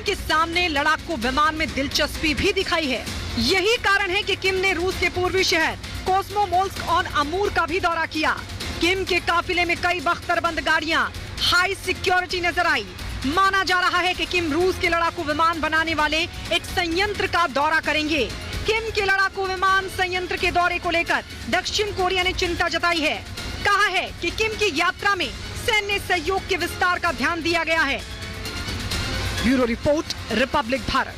के सामने लड़ाकू विमान में दिलचस्पी भी दिखाई है। यही कारण है कि किम ने रूस के पूर्वी शहर कोस्मोमोल्स्क और अमूर का भी दौरा किया। किम के काफिले में कई बख्तरबंद गाड़ियां हाई सिक्योरिटी नजर आई। माना जा रहा है कि किम रूस के लड़ाकू विमान बनाने वाले एक संयंत्र का दौरा करेंगे। किम के लड़ाकू विमान संयंत्र के दौरे को लेकर दक्षिण कोरिया ने चिंता जताई है। कहा है कि किम की यात्रा में सैन्य सहयोग के विस्तार का ध्यान दिया गया है। Bureau report, republic Bharat.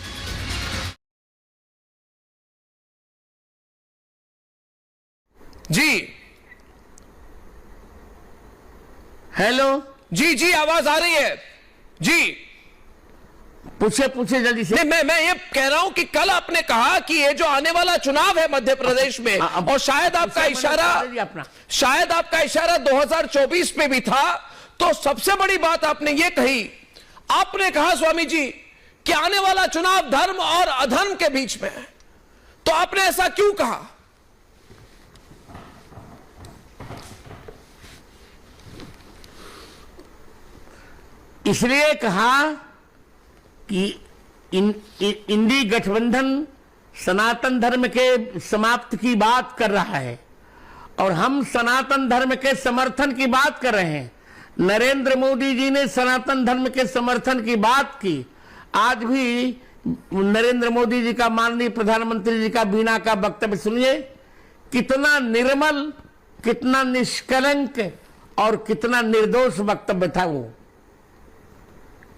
जी हेलो। जी जी आवाज आ रही है जी। पूछे जल्दी से। नहीं, मैं ये कह रहा हूं कि कल आपने कहा कि ये जो आने वाला चुनाव है मध्य प्रदेश में, और शायद आपका इशारा 2024 पे भी था, तो सबसे बड़ी बात आपने ये कही, आपने कहा स्वामी जी कि आने वाला चुनाव धर्म और अधर्म के बीच में है। तो आपने ऐसा क्यों कहा? इसलिए कहा कि इंडी गठबंधन सनातन धर्म के समाप्त की बात कर रहा है और हम सनातन धर्म के समर्थन की बात कर रहे हैं। नरेंद्र मोदी जी ने सनातन धर्म के समर्थन की बात की। आज भी नरेंद्र मोदी जी का, माननीय प्रधानमंत्री जी का बीना का वक्तव्य सुनिए, कितना निर्मल, कितना निष्कलंक और कितना निर्दोष वक्तव्य था वो।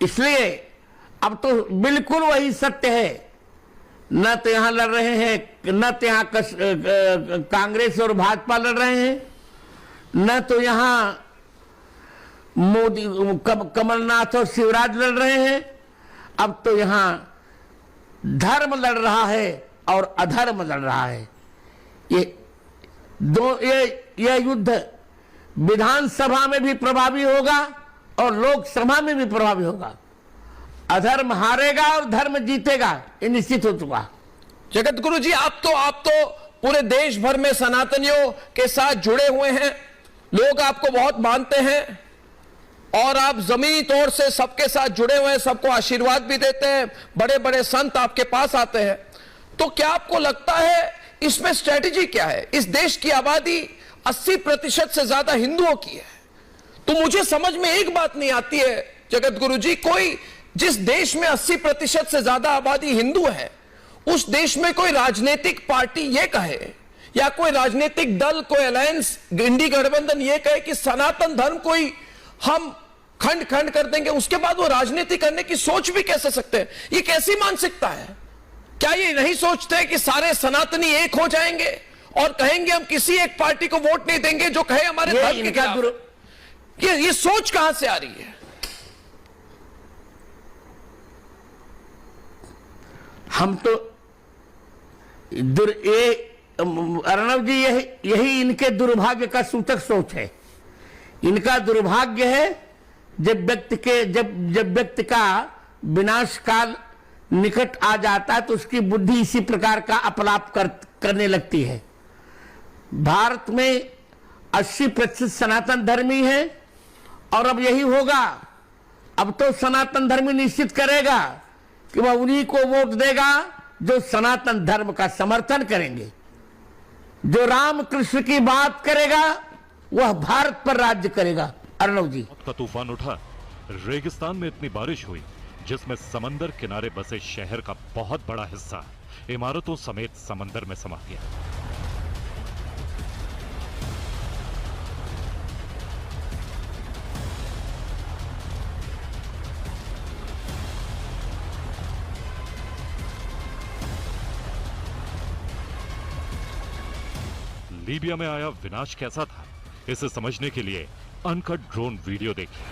इसलिए अब तो बिल्कुल वही सत्य है। न तो यहां लड़ रहे हैं, न तो यहां कांग्रेस और भाजपा लड़ रहे हैं, न तो यहां मोदी, कमलनाथ और शिवराज लड़ रहे हैं। अब तो यहां धर्म लड़ रहा है और अधर्म लड़ रहा है। ये युद्ध विधानसभा में भी प्रभावी होगा और लोकसभा में भी प्रभावी होगा। अधर्म हारेगा और धर्म जीतेगा, ये निश्चित हो चुका। जगत गुरु जी, आप तो पूरे देश भर में सनातनियों के साथ जुड़े हुए हैं, लोग आपको बहुत मानते हैं और आप जमीनी तौर से सबके साथ जुड़े हुए हैं, सबको आशीर्वाद भी देते हैं, बड़े बड़े संत आपके पास आते हैं। तो क्या आपको लगता है इसमें स्ट्रेटेजी क्या है? इस देश की आबादी 80% से ज्यादा हिंदुओं की है, तो मुझे समझ में एक बात नहीं आती है जगत गुरु जी, कोई जिस देश में 80% से ज्यादा आबादी हिंदू है, उस देश में कोई राजनीतिक पार्टी ये कहे या कोई राजनीतिक दल, कोई अलायंस, इंडी गठबंधन ये कहे कि सनातन धर्म कोई हम खंड खंड कर देंगे, उसके बाद वो राजनीति करने की सोच भी कैसे सकते हैं? ये कैसी मानसिकता है? क्या ये नहीं सोचते कि सारे सनातनी एक हो जाएंगे और कहेंगे हम किसी एक पार्टी को वोट नहीं देंगे जो कहे हमारे धर्म के खिलाफ? ये सोच कहां से आ रही है? हम तो अर्णव जी, यही इनके दुर्भाग्य का सूचक सोच है। इनका दुर्भाग्य है जब व्यक्ति का विनाश काल निकट आ जाता है तो उसकी बुद्धि इसी प्रकार का अपलाप करने लगती है। भारत में 80% सनातन धर्मी है और अब यही होगा। अब तो सनातन धर्मी निश्चित करेगा कि वह उन्हीं को वोट देगा जो सनातन धर्म का समर्थन करेंगे। जो राम कृष्ण की बात करेगा वह भारत पर राज्य करेगा। अर्णव जी, का तूफान उठा, रेगिस्तान में इतनी बारिश हुई जिसमें समंदर किनारे बसे शहर का बहुत बड़ा हिस्सा इमारतों समेत समंदर में समा गया। लीबिया में आया विनाश कैसा था, इसे समझने के लिए अनकट ड्रोन वीडियो देखिए।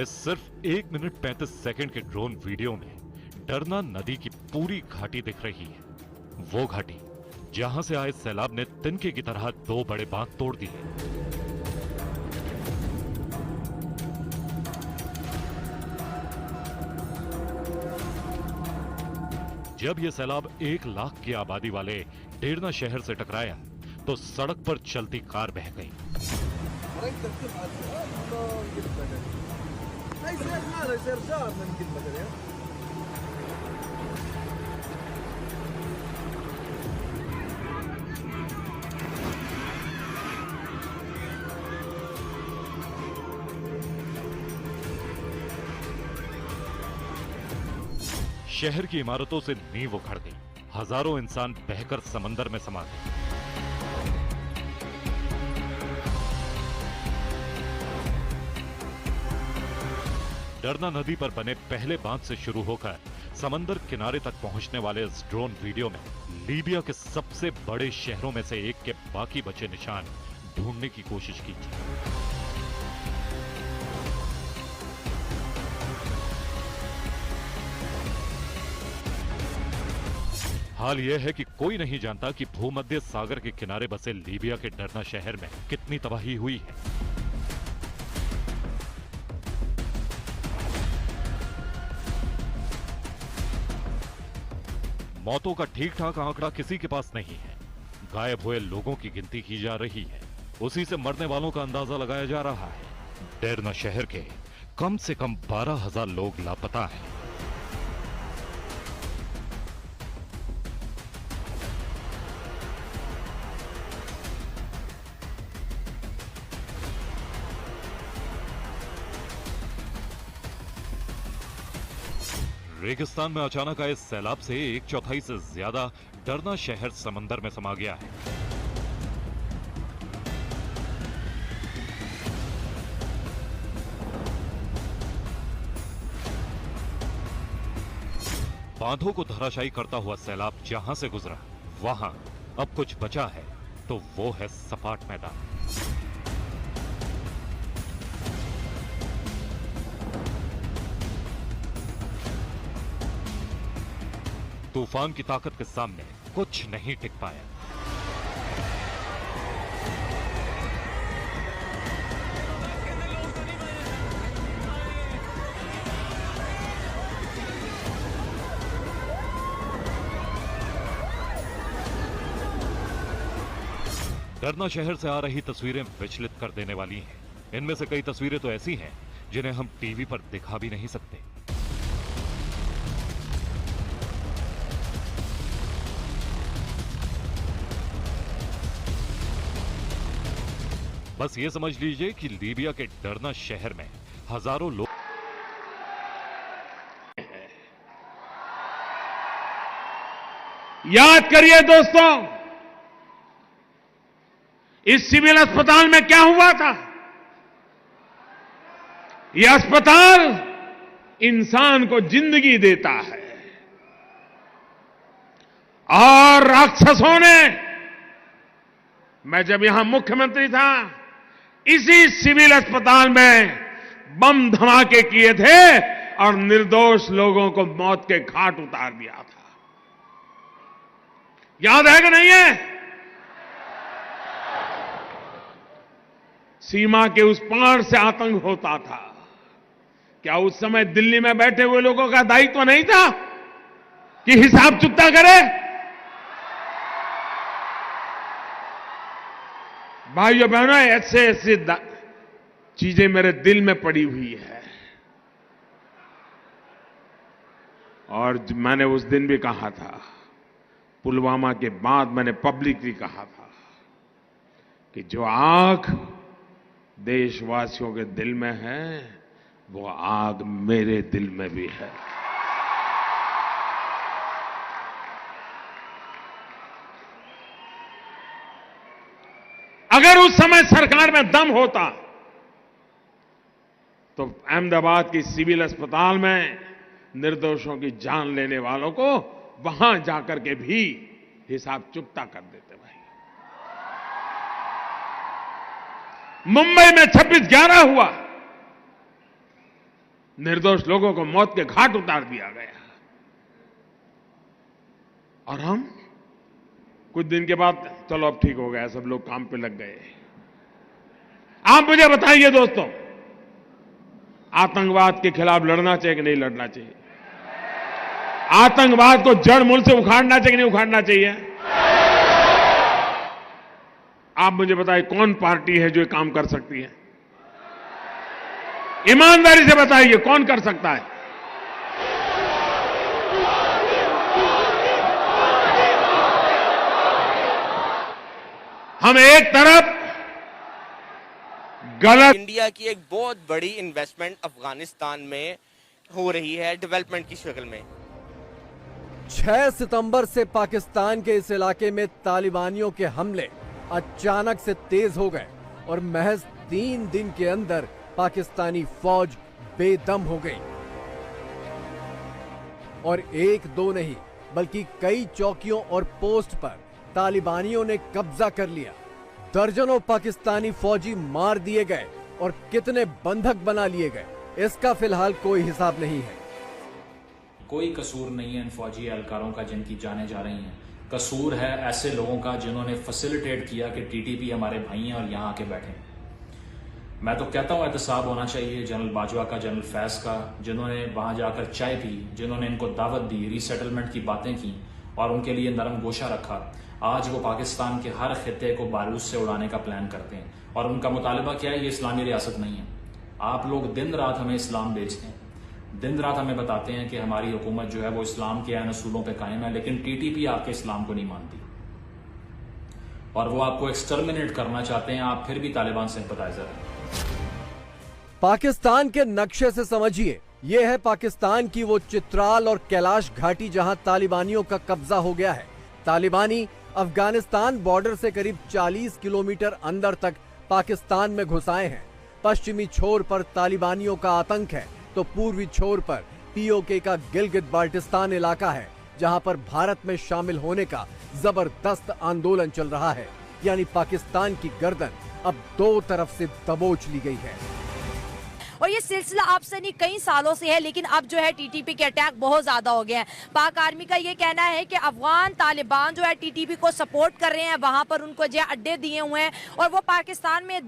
इस सिर्फ 1 मिनट 35 सेकंड के ड्रोन वीडियो में डरना नदी की पूरी घाटी दिख रही है। वो घाटी जहां से आए सैलाब ने तिनके की तरह 2 बड़े बांध तोड़ दिए। जब यह सैलाब 1 लाख की आबादी वाले डेरना शहर से टकराया तो सड़क पर चलती कार बह गई। शहर की इमारतों से नींव उखड़ गई, हजारों इंसान बहकर समंदर में समा गए। डरना नदी पर बने पहले बांध से शुरू होकर समंदर किनारे तक पहुंचने वाले इस ड्रोन वीडियो में लीबिया के सबसे बड़े शहरों में से एक के बाकी बचे निशान ढूंढने की कोशिश की थी। हाल यह है कि कोई नहीं जानता कि भूमध्य सागर के किनारे बसे लीबिया के डरना शहर में कितनी तबाही हुई है। मौतों का ठीक ठाक आंकड़ा किसी के पास नहीं है। गायब हुए लोगों की गिनती की जा रही है, उसी से मरने वालों का अंदाजा लगाया जा रहा है। डरना शहर के कम से कम 12,000 लोग लापता हैं। रेगिस्तान में अचानक आए सैलाब से 1/4 से ज्यादा डरना शहर समंदर में समा गया है। बांधों को धराशायी करता हुआ सैलाब जहां से गुजरा वहां अब कुछ बचा है तो वो है सपाट मैदान। तूफान की ताकत के सामने कुछ नहीं टिक पाया। डरना शहर से आ रही तस्वीरें विचलित कर देने वाली हैं। इनमें से कई तस्वीरें तो ऐसी हैं जिन्हें हम टीवी पर दिखा भी नहीं सकते। बस ये समझ लीजिए कि लीबिया के डरना शहर में हजारों लोग याद करिए दोस्तों, इस सिविल अस्पताल में क्या हुआ था। यह अस्पताल इंसान को जिंदगी देता है और राक्षसों ने, मैं जब यहां मुख्यमंत्री था, इसी सिविल अस्पताल में बम धमाके किए थे और निर्दोष लोगों को मौत के घाट उतार दिया था। याद है कि नहीं है? सीमा के उस पार से आतंक होता था। क्या उस समय दिल्ली में बैठे हुए लोगों का दायित्व नहीं था कि हिसाब चुकता करे? भाइयों बहनों, ऐसे ऐसे चीजें मेरे दिल में पड़ी हुई है। और मैंने उस दिन भी कहा था, पुलवामा के बाद मैंने पब्लिकली कहा था कि जो आग देशवासियों के दिल में है वो आग मेरे दिल में भी है। अगर उस समय सरकार में दम होता तो अहमदाबाद की सिविल अस्पताल में निर्दोषों की जान लेने वालों को वहां जाकर के भी हिसाब चुकता कर देते भाई। मुंबई में 26/11 हुआ, निर्दोष लोगों को मौत के घाट उतार दिया गया और हम कुछ दिन के बाद चलो अब ठीक हो गया, सब लोग काम पे लग गए। आप मुझे बताइए दोस्तों, आतंकवाद के खिलाफ लड़ना चाहिए कि नहीं लड़ना चाहिए? आतंकवाद को जड़ मूल से उखाड़ना चाहिए नहीं उखाड़ना चाहिए? आप मुझे बताइए कौन पार्टी है जो ये काम कर सकती है? ईमानदारी से बताइए कौन कर सकता है? हम एक तरफ गलत इंडिया की एक बहुत बड़ी इन्वेस्टमेंट अफगानिस्तान में हो रही है डेवलपमेंट की शक्ल में। 6 सितंबर से पाकिस्तान के इस इलाके में तालिबानियों के हमले अचानक से तेज हो गए और महज 3 दिन के अंदर पाकिस्तानी फौज बेदम हो गई और 1-2 नहीं बल्कि कई चौकियों और पोस्ट पर तालिबानियों ने कब्जा कर लिया। दर्जनों पाकिस्तानी फौजी मार दिए गए और कितने बंधक बना लिए गए, इसका फिलहाल कोई हिसाब नहीं है। कोई कसूर नहीं है इन फौजी एहलकारों का जिनकी जानें जा रही हैं। कसूर है ऐसे लोगों का जिन्होंने फैसिलिटेट किया कि टीटीपी हमारे भाई हैं और यहाँ आके बैठे। मैं तो कहता हूँ एहतसाब होना चाहिए जनरल बाजवा का, जनरल फैज का, जिन्होंने वहाँ जाकर चाय पी, जिन्होंने इनको दावत दी, रीसेटलमेंट की बातें की और उनके लिए नरम गोशा रखा। आज वो पाकिस्तान के हर खित्ते को बारूद से उड़ाने का प्लान करते हैं और उनका मुतालबा क्या है? ये इस्लामी रियासत नहीं है। आप लोग दिन रात हमें इस्लाम बेचते हैं, दिन रात हमें बताते हैं कि हमारी हुकूमत जो है वो इस्लाम के असूलों पे कायम है, लेकिन टीटीपी आपके इस्लाम को नहीं मानती और वो आपको एक्सटर्मिनेट करना चाहते हैं। आप फिर भी तालिबान सिंपथाइजर हैं। पाकिस्तान के नक्शे से समझिए, यह है पाकिस्तान की वो चित्राल और कैलाश घाटी जहां तालिबानियों का कब्जा हो गया है। तालिबानी अफगानिस्तान बॉर्डर से करीब 40 किलोमीटर अंदर तक पाकिस्तान में घुस आए हैं। पश्चिमी छोर पर तालिबानियों का आतंक है तो पूर्वी छोर पर पीओके का गिलगित बाल्टिस्तान इलाका है जहां पर भारत में शामिल होने का जबरदस्त आंदोलन चल रहा है। यानी पाकिस्तान की गर्दन अब 2 तरफ से दबोच ली गई है और ये सिलसिला अब से नहीं कई सालों से है, लेकिन अब जो है टीटीपी के अटैक बहुत ज्यादा हो गए हैं। पाक आर्मी का ये कहना है कि अफगान तालिबान जो है टीटीपी को सपोर्ट कर रहे हैं, वहां पर उनको जो अड्डे दिए हुए हैं और वो पाकिस्तान में